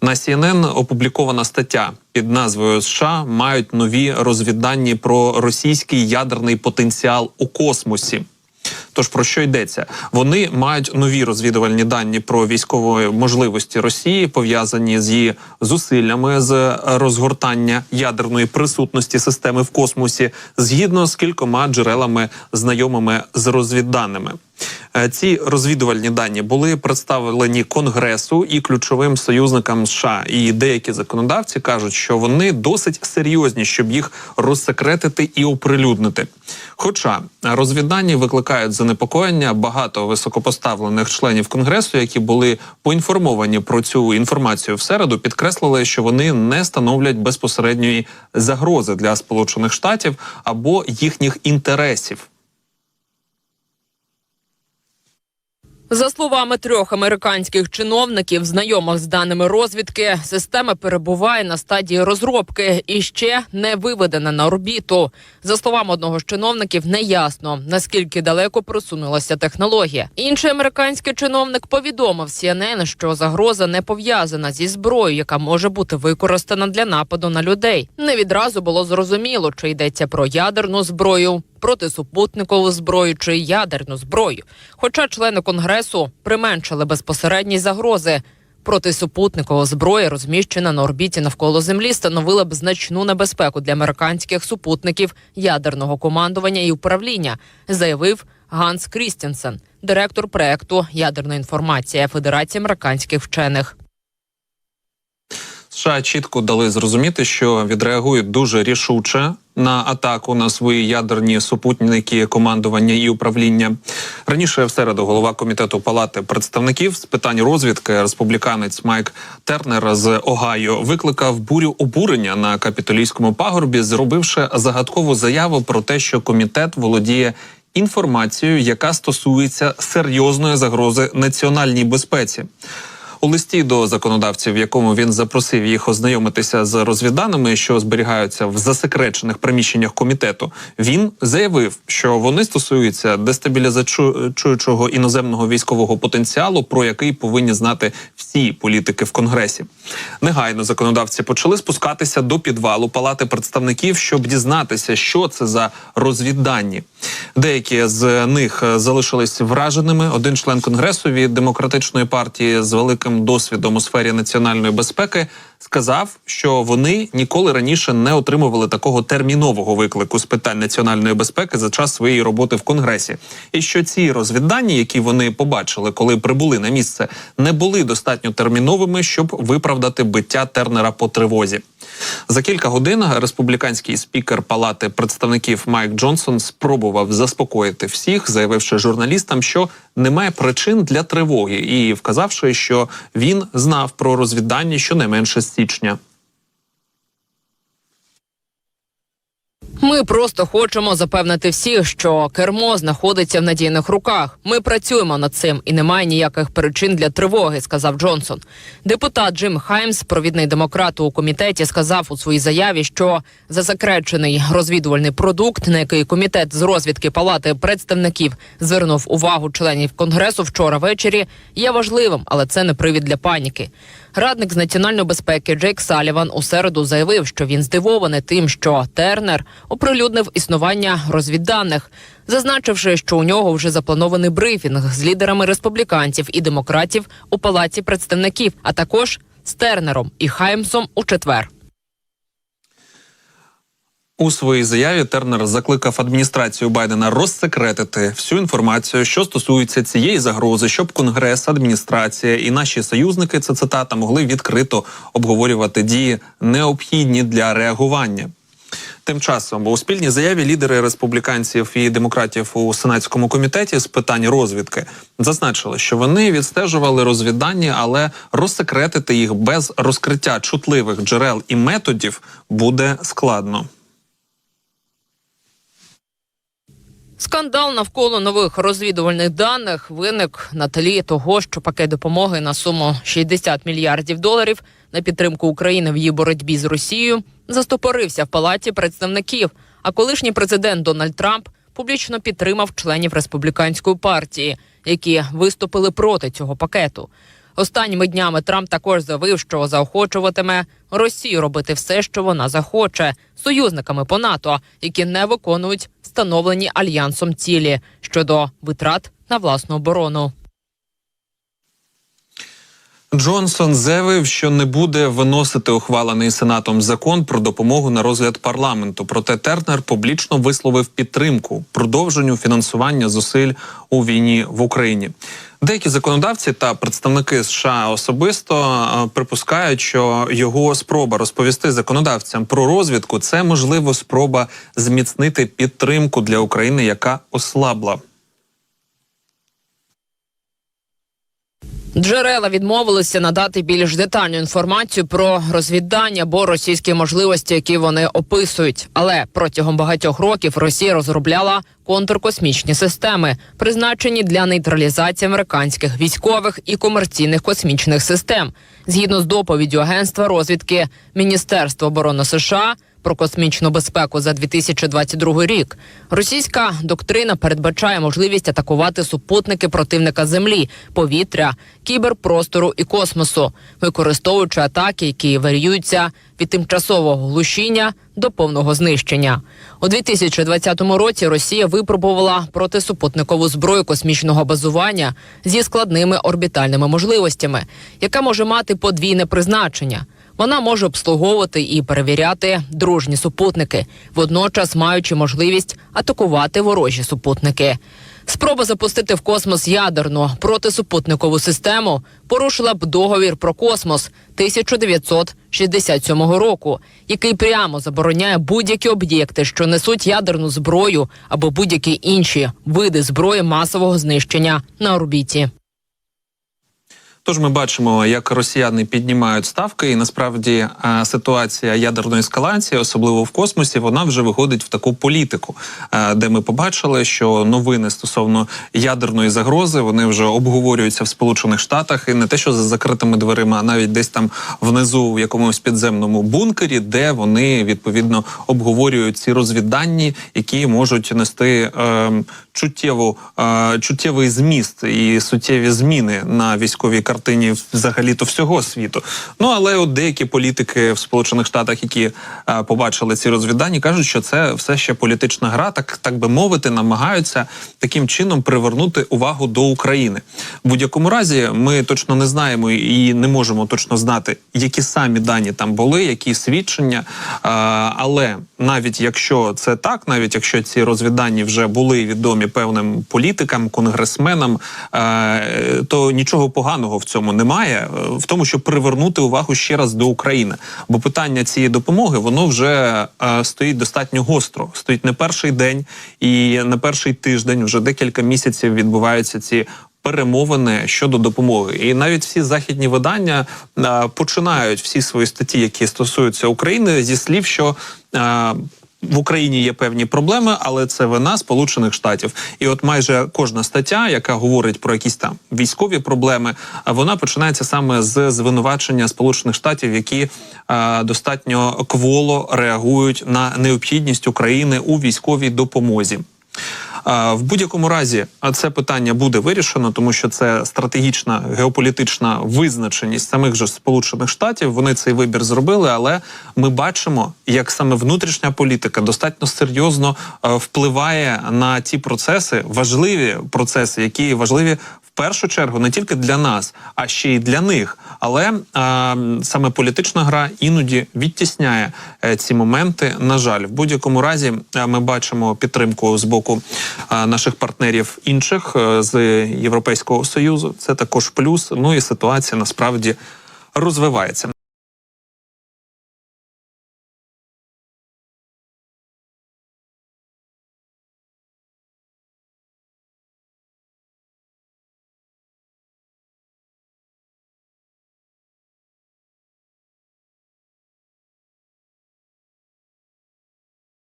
На CNN опублікована стаття під назвою «США мають нові розвіддані про російський ядерний потенціал у космосі». Тож про що йдеться? Вони мають нові розвідувальні дані про військові можливості Росії, пов'язані з її зусиллями з розгортання ядерної присутності системи в космосі, згідно з кількома джерелами, знайомими з розвідданими. Ці розвідувальні дані були представлені Конгресу і ключовим союзникам США. І деякі законодавці кажуть, що вони досить серйозні, щоб їх розсекретити і оприлюднити. Хоча розвіддані викликають занепокоєння, багато високопоставлених членів Конгресу, які були поінформовані про цю інформацію в середу, підкреслили, що вони не становлять безпосередньої загрози для Сполучених Штатів або їхніх інтересів. За словами 3 американських чиновників, знайомих з даними розвідки, система перебуває на стадії розробки і ще не виведена на орбіту. За словами одного з чиновників, неясно, наскільки далеко просунулася технологія. Інший американський чиновник повідомив CNN, що загроза не пов'язана зі зброєю, яка може бути використана для нападу на людей. Не відразу було зрозуміло, чи йдеться про ядерну зброю, протисупутникову зброю чи ядерну зброю. Хоча члени Конгресу применшили безпосередні загрози. Протисупутникова зброя, розміщена на орбіті навколо Землі, становила б значну небезпеку для американських супутників ядерного командування і управління, заявив Ганс Крістенсен, директор проекту «Ядерна інформація» Федерації американських вчених. США чітко дали зрозуміти, що відреагують дуже рішуче на атаку на свої ядерні супутники командування і управління. Раніше в середу голова комітету Палати представників з питань розвідки, республіканець Майк Тернер з Огайо, викликав бурю обурення на Капітолійському пагорбі, зробивши загадкову заяву про те, що комітет володіє інформацією, яка стосується серйозної загрози національній безпеці. У листі до законодавців, в якому він запросив їх ознайомитися з розвідданими, що зберігаються в засекречених приміщеннях комітету, він заявив, що вони стосуються дестабілізуючого іноземного військового потенціалу, про який повинні знати всі політики в Конгресі. Негайно законодавці почали спускатися до підвалу Палати представників, щоб дізнатися, що це за розвіддані. Деякі з них залишились враженими. Один член Конгресу від Демократичної партії з великим досвідом у сфері національної безпеки сказав, що вони ніколи раніше не отримували такого термінового виклику з питань національної безпеки за час своєї роботи в Конгресі. І що ці розвіддані, які вони побачили, коли прибули на місце, не були достатньо терміновими, щоб виправдати биття Тернера по тривозі. За кілька годин республіканський спікер Палати представників Майк Джонсон спробував заспокоїти всіх, заявивши журналістам, що немає причин для тривоги і вказавши, що він знав про розвіддані щонайменше з січня. Ми просто хочемо запевнити всіх, що кермо знаходиться в надійних руках. Ми працюємо над цим і немає ніяких причин для тривоги, сказав Джонсон. Депутат Джим Хаймс, провідний демократ у комітеті, сказав у своїй заяві, що засекречений розвідувальний продукт, на який комітет з розвідки Палати представників звернув увагу членів Конгресу вчора ввечері, є важливим, але це не привід для паніки. Радник з національної безпеки Джейк Саліван у середу заявив, що він здивований тим, що Тернер оприлюднив існування розвідданих, зазначивши, що у нього вже запланований брифінг з лідерами республіканців і демократів у Палаті представників, а також з Тернером і Хаймсом у четвер. У своїй заяві Тернер закликав адміністрацію Байдена розсекретити всю інформацію, що стосується цієї загрози, щоб Конгрес, адміністрація і наші союзники, це цитата, могли відкрито обговорювати дії, необхідні для реагування. Тим часом у спільній заяві лідери республіканців і демократів у Сенатському комітеті з питань розвідки зазначили, що вони відстежували розвіддані, але розсекретити їх без розкриття чутливих джерел і методів буде складно. Скандал навколо нових розвідувальних даних виник на тлі того, що пакет допомоги на суму $60 мільярдів на підтримку України в її боротьбі з Росією застопорився в Палаті представників, а колишній президент Дональд Трамп публічно підтримав членів республіканської партії, які виступили проти цього пакету. Останніми днями Трамп також заявив, що заохочуватиме Росію робити все, що вона захоче, союзниками по НАТО, які не виконують встановлені альянсом цілі щодо витрат на власну оборону. Джонсон заявив, що не буде виносити ухвалений Сенатом закон про допомогу на розгляд парламенту. Проте Тернер публічно висловив підтримку продовженню фінансування зусиль у війні в Україні. Деякі законодавці та представники США особисто припускають, що його спроба розповісти законодавцям про розвідку – це, можливо, спроба зміцнити підтримку для України, яка ослабла. Джерела відмовилися надати більш детальну інформацію про розвіддані або російські можливості, які вони описують. Але протягом багатьох років Росія розробляла контркосмічні системи, призначені для нейтралізації американських військових і комерційних космічних систем. Згідно з доповіддю Агентства розвідки Міністерства оборони США про космічну безпеку за 2022 рік, російська доктрина передбачає можливість атакувати супутники противника Землі, повітря, кіберпростору і космосу, використовуючи атаки, які варіюються від тимчасового глушіння до повного знищення. У 2020 році Росія випробувала протисупутникову зброю космічного базування зі складними орбітальними можливостями, яка може мати подвійне призначення. Вона може обслуговувати і перевіряти дружні супутники, водночас маючи можливість атакувати ворожі супутники. Спроба запустити в космос ядерну протисупутникову систему порушила б договір про космос 1967 року, який прямо забороняє будь-які об'єкти, що несуть ядерну зброю або будь-які інші види зброї масового знищення на орбіті. Тож ми бачимо, як росіяни піднімають ставки, і насправді ситуація ядерної ескалації, особливо в космосі, вона вже виходить в таку політику, де ми побачили, що новини стосовно ядерної загрози, вони вже обговорюються в Сполучених Штатах, і не те, що за закритими дверима, а навіть десь там внизу в якомусь підземному бункері, де вони, відповідно, обговорюють ці розвіддані, які можуть нести чуттєвий зміст і суттєві зміни на військовій картині взагалі-то всього світу. Ну, але от деякі політики в Сполучених Штатах, які побачили ці розвіддані, кажуть, що це все ще політична гра, так би мовити, намагаються таким чином привернути увагу до України. В будь-якому разі, ми точно не знаємо і не можемо точно знати, які самі дані там були, які свідчення, але навіть якщо це так, навіть якщо ці розвіддані вже були відомі певним політикам, конгресменам, то нічого поганого в цьому немає, в тому, щоб привернути увагу ще раз до України. Бо питання цієї допомоги, воно вже стоїть достатньо гостро. Стоїть не перший день і не перший тиждень, вже декілька місяців відбуваються ці перемовини щодо допомоги. І навіть всі західні видання починають всі свої статті, які стосуються України, зі слів, що в Україні є певні проблеми, але це вина Сполучених Штатів. І от майже кожна стаття, яка говорить про якісь там військові проблеми, вона починається саме з звинувачення Сполучених Штатів, які достатньо кволо реагують на необхідність України у військовій допомозі. В будь-якому разі це питання буде вирішено, тому що це стратегічна геополітична визначеність самих же Сполучених Штатів. Вони цей вибір зробили, але ми бачимо, як саме внутрішня політика достатньо серйозно впливає на ті процеси, важливі процеси, які важливі в першу чергу не тільки для нас, а ще й для них. Але саме політична гра іноді відтісняє ці моменти, на жаль. В будь-якому разі ми бачимо підтримку з боку наших партнерів інших з Європейського Союзу. Це також плюс. Ну і ситуація насправді розвивається.